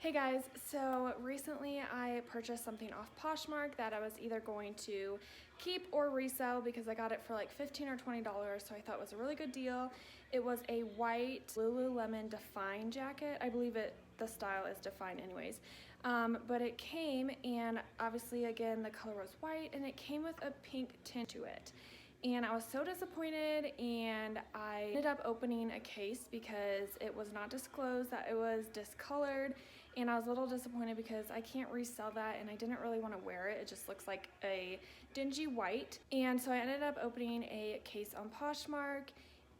Hey guys, so recently I purchased something off Poshmark that I was either going to keep or resell because I got it for like $15 or $20, so I thought it was a really good deal. It was a white Lululemon Define jacket. I believe the style is Define anyways. But it came, and obviously again the color was white, and it came with a pink tint to it. And I was so disappointed, and I ended up opening a case because it was not disclosed that it was discolored, and I was a little disappointed because I can't resell that and I didn't really want to wear it. It just looks like a dingy white. And so I ended up opening a case on Poshmark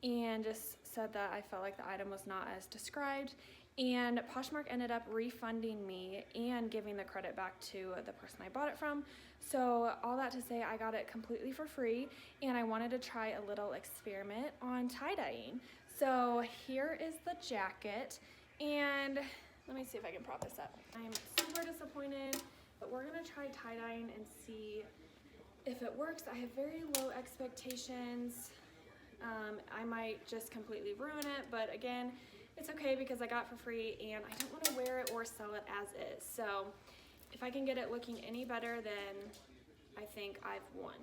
and just said that I felt like the item was not as described. And Poshmark ended up refunding me and giving the credit back to the person I bought it from. So all that to say, I got it completely for free, and I wanted to try a little experiment on tie-dyeing. So here is the jacket, and let me see if I can prop this up. I'm super disappointed, but we're gonna try tie-dyeing and see if it works. I have very low expectations. I might just completely ruin it, but again, it's okay because I got it for free and I don't want to wear it or sell it as is. So if I can get it looking any better, then I think I've won.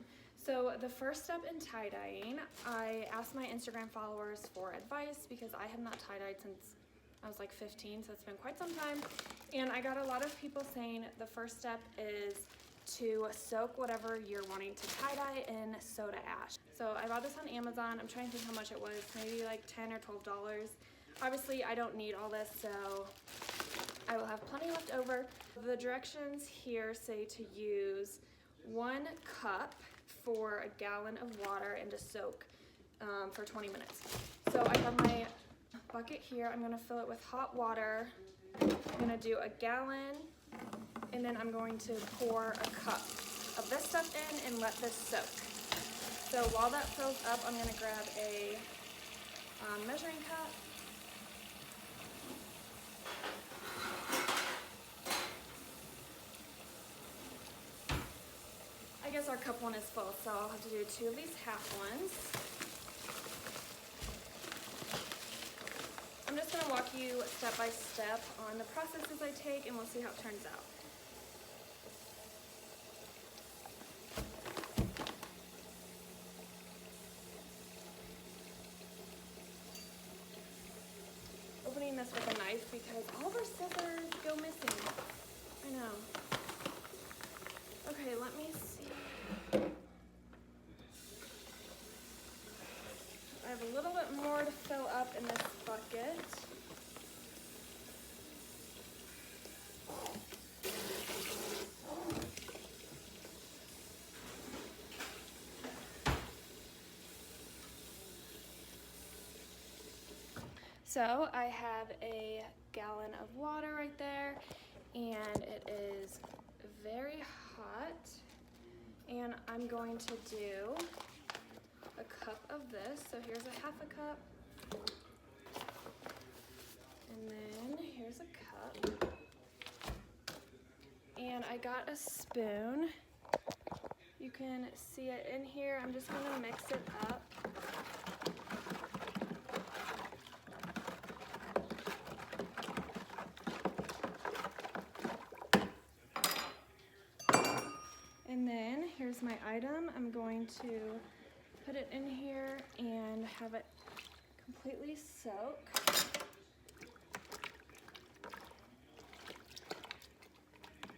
So the first step in tie-dyeing, I asked my Instagram followers for advice because I have not tie-dyed since I was like 15, so it's been quite some time. And I got a lot of people saying the first step is to soak whatever you're wanting to tie-dye in soda ash. So I bought this on Amazon. I'm trying to think how much it was, maybe like $10 or $12. Obviously, I don't need all this, so I will have plenty left over. The directions here say to use 1 cup for a gallon of water and to soak for 20 minutes. So I have my bucket here. I'm gonna fill it with hot water. I'm gonna do a gallon, and then I'm going to pour a cup of this stuff in and let this soak. So while that fills up, I'm gonna grab a measuring cup. I guess our cup one is full, so I'll have to do 2 of these half ones. I'm just gonna walk you step by step on the processes I take, and we'll see how it turns out. Opening this with a knife because all of our scissors go missing. I know. Okay, let me see. I have a little bit more to fill up in this bucket. So I have a gallon of water right there, and it is very hot, and I'm going to do a cup of this. So here's a half a cup, and then here's a cup, and I got a spoon. You can see it in here. I'm just gonna mix it up. And then here's my item. I'm going to put it in here and have it completely soak.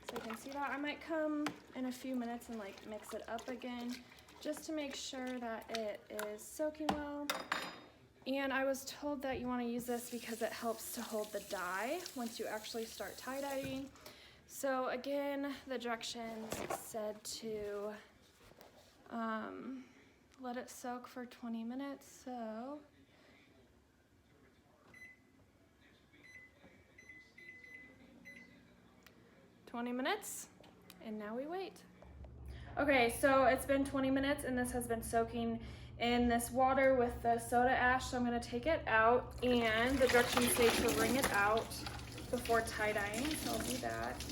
So you can see that. I might come in a few minutes and like mix it up again just to make sure that it is soaking well. And I was told that you want to use this because it helps to hold the dye once you actually start tie-dyeing. So again, the directions said to let it soak for 20 minutes, so and now we wait. Okay, so it's been 20 minutes and this has been soaking in this water with the soda ash, so I'm gonna take it out, and the directions say to wring it out before tie-dyeing, so I'll do that.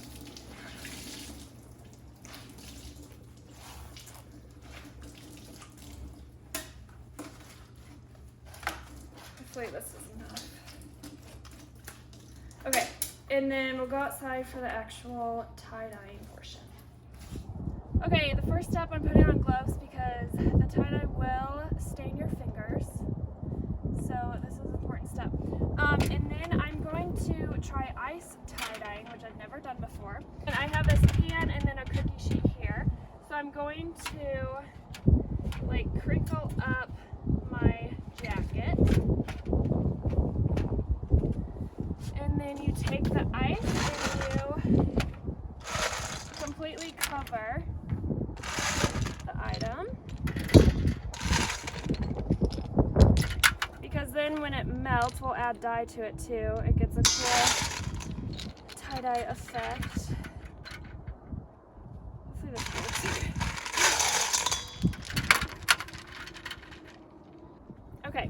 Hopefully this is enough. Okay, and then we'll go outside for the actual tie-dyeing portion. Okay, the first step, I'm putting on gloves because the tie-dye will stain your fingers. So this is an important step. And then I'm going to try ice tie-dyeing, which I've never done before. And I have this pan and then a cookie sheet here. So I'm going to like crinkle up my jacket. And then you take the ice and you completely cover the item. Because then when it melts, we'll add dye to it too. It gets a cool tie-dye effect. Hopefully this works. Okay.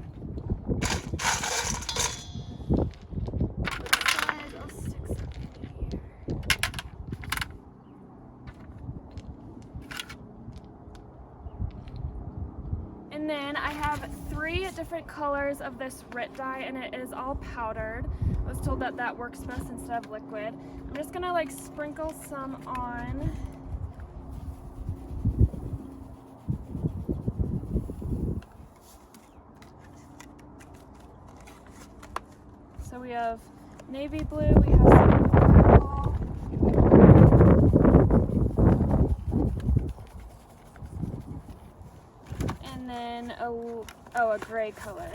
I'll stick something here. And then I have 3 different colors of this RIT dye, and it is all powdered. I was told that that works best instead of liquid. I'm just gonna like sprinkle some on. So we have navy blue, we have some purple. And then a gray color.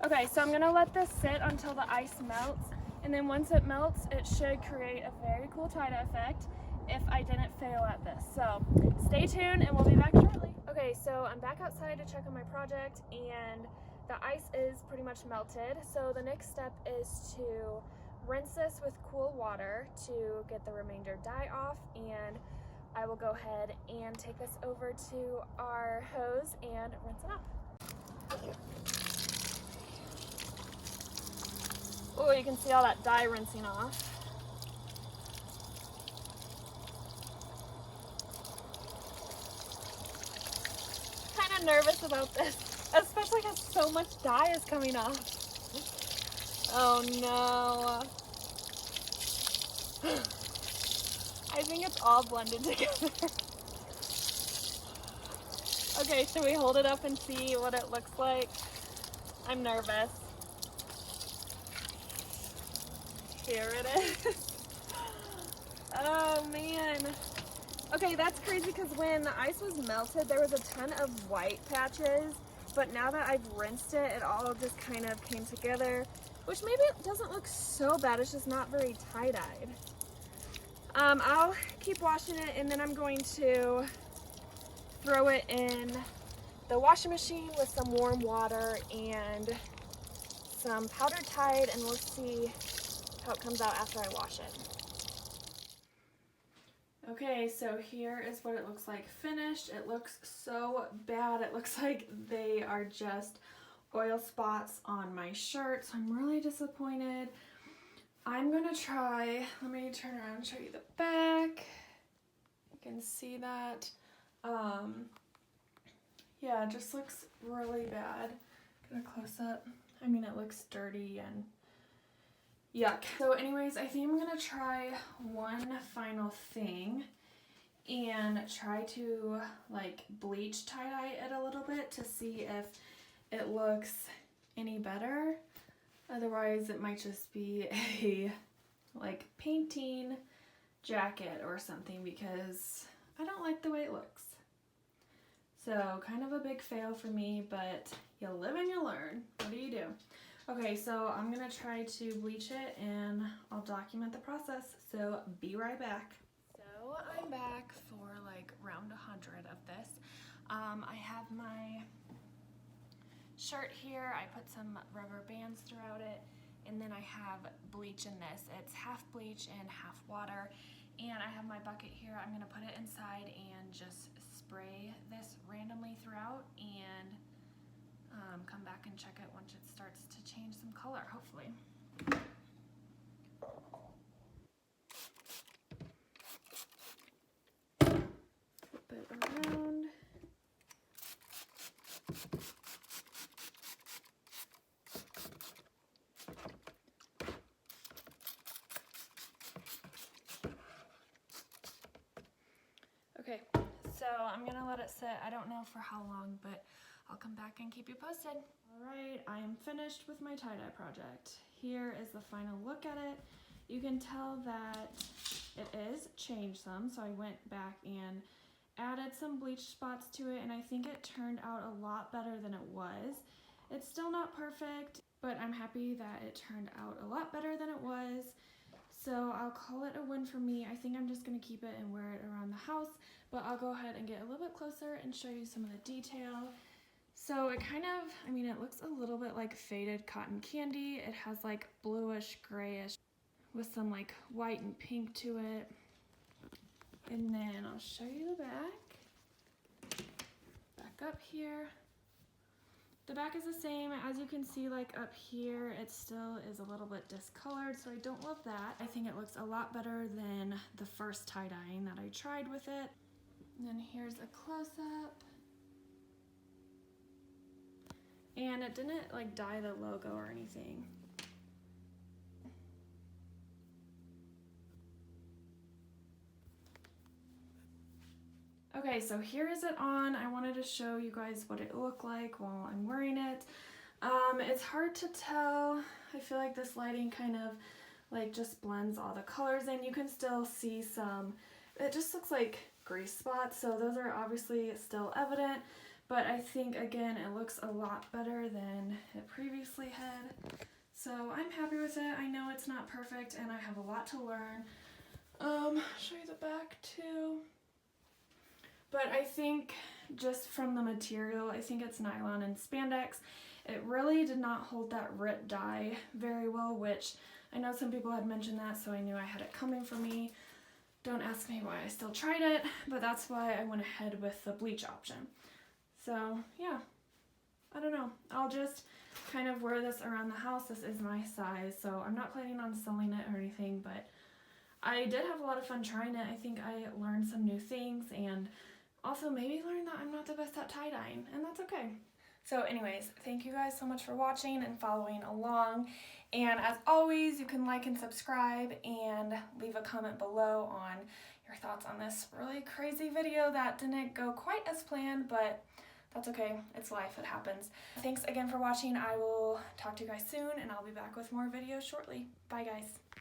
Okay, so I'm gonna let this sit until the ice melts, and then once it melts, it should create a very cool tie-dye effect if I didn't fail at this. So stay tuned and we'll be back shortly. Okay, so I'm back outside to check on my project, and the ice is pretty much melted. So the next step is to rinse this with cool water to get the remainder dye off, and I will go ahead and take this over to our hose and rinse it off. Oh, you can see all that dye rinsing off. Kind of nervous about this, especially because so much dye is coming off. Oh no. I think it's all blended together. Okay, should we hold it up and see what it looks like? I'm nervous. Here it is. Oh man. Okay, that's crazy because when the ice was melted, there was a ton of white patches, but now that I've rinsed it, it all just kind of came together, which maybe it doesn't look so bad. It's just not very tie-dyed. I'll keep washing it, and then I'm going to throw it in the washing machine with some warm water and some powder Tide, and we'll see how it comes out after I wash it. Okay, so here is what it looks like finished. It looks so bad. It looks like they are just oil spots on my shirt, so I'm really disappointed. I'm gonna try, let me turn around and show you the back. You can see that. Yeah, it just looks really bad. Get a close up. I mean, it looks dirty and yuck. So anyways, I think I'm gonna try one final thing and try to like bleach tie-dye it a little bit to see if it looks any better. Otherwise, it might just be a like painting jacket or something because I don't like the way it looks. So kind of a big fail for me, but you live and you learn. What do you do? Okay, so I'm gonna try to bleach it and I'll document the process. So be right back. So I'm back for like round 100 of this. I have my shirt here. I put some rubber bands throughout it, and then I have bleach in this. It's half bleach and half water, and I have my bucket here. I'm gonna put it inside and just spray this randomly throughout and come back and check it once it starts to change some color, hopefully. Flip it around. Okay, so I'm gonna let it sit. I don't know for how long, but I'll come back and keep you posted. All right, I am finished with my tie-dye project. Here is the final look at it. You can tell that it is changed some, so I went back and added some bleach spots to it, and I think it turned out a lot better than it was. It's still not perfect, but I'm happy that it turned out a lot better than it was. So I'll call it a win for me. I think I'm just gonna keep it and wear it around the house, but I'll go ahead and get a little bit closer and show you some of the detail. So it kind of, I mean, it looks a little bit like faded cotton candy. It has like bluish, grayish with some like white and pink to it. And then I'll show you the back. Back up here. The back is the same. As you can see, like up here, it still is a little bit discolored, so I don't love that. I think it looks a lot better than the first tie-dyeing that I tried with it. And then here's a close-up. And it didn't like dye the logo or anything. Okay, so here is it on. I wanted to show you guys what it looked like while I'm wearing it. It's hard to tell. I feel like this lighting kind of like just blends all the colors in. You can still see some, it just looks like grease spots, so those are obviously still evident, but I think again it looks a lot better than it previously had. So I'm happy with it. I know it's not perfect and I have a lot to learn. Show you the back too. But I think just from the material, I think it's nylon and spandex. It really did not hold that RIT dye very well, which I know some people had mentioned that, so I knew I had it coming for me. Don't ask me why I still tried it, but that's why I went ahead with the bleach option. So yeah, I don't know. I'll just kind of wear this around the house. This is my size, so I'm not planning on selling it or anything, but I did have a lot of fun trying it. I think I learned some new things and also maybe learned that I'm not the best at tie-dyeing, and that's okay. So anyways, thank you guys so much for watching and following along. And as always, you can like and subscribe and leave a comment below on your thoughts on this really crazy video that didn't go quite as planned, but that's okay. It's life, it happens. Thanks again for watching. I will talk to you guys soon, and I'll be back with more videos shortly. Bye guys.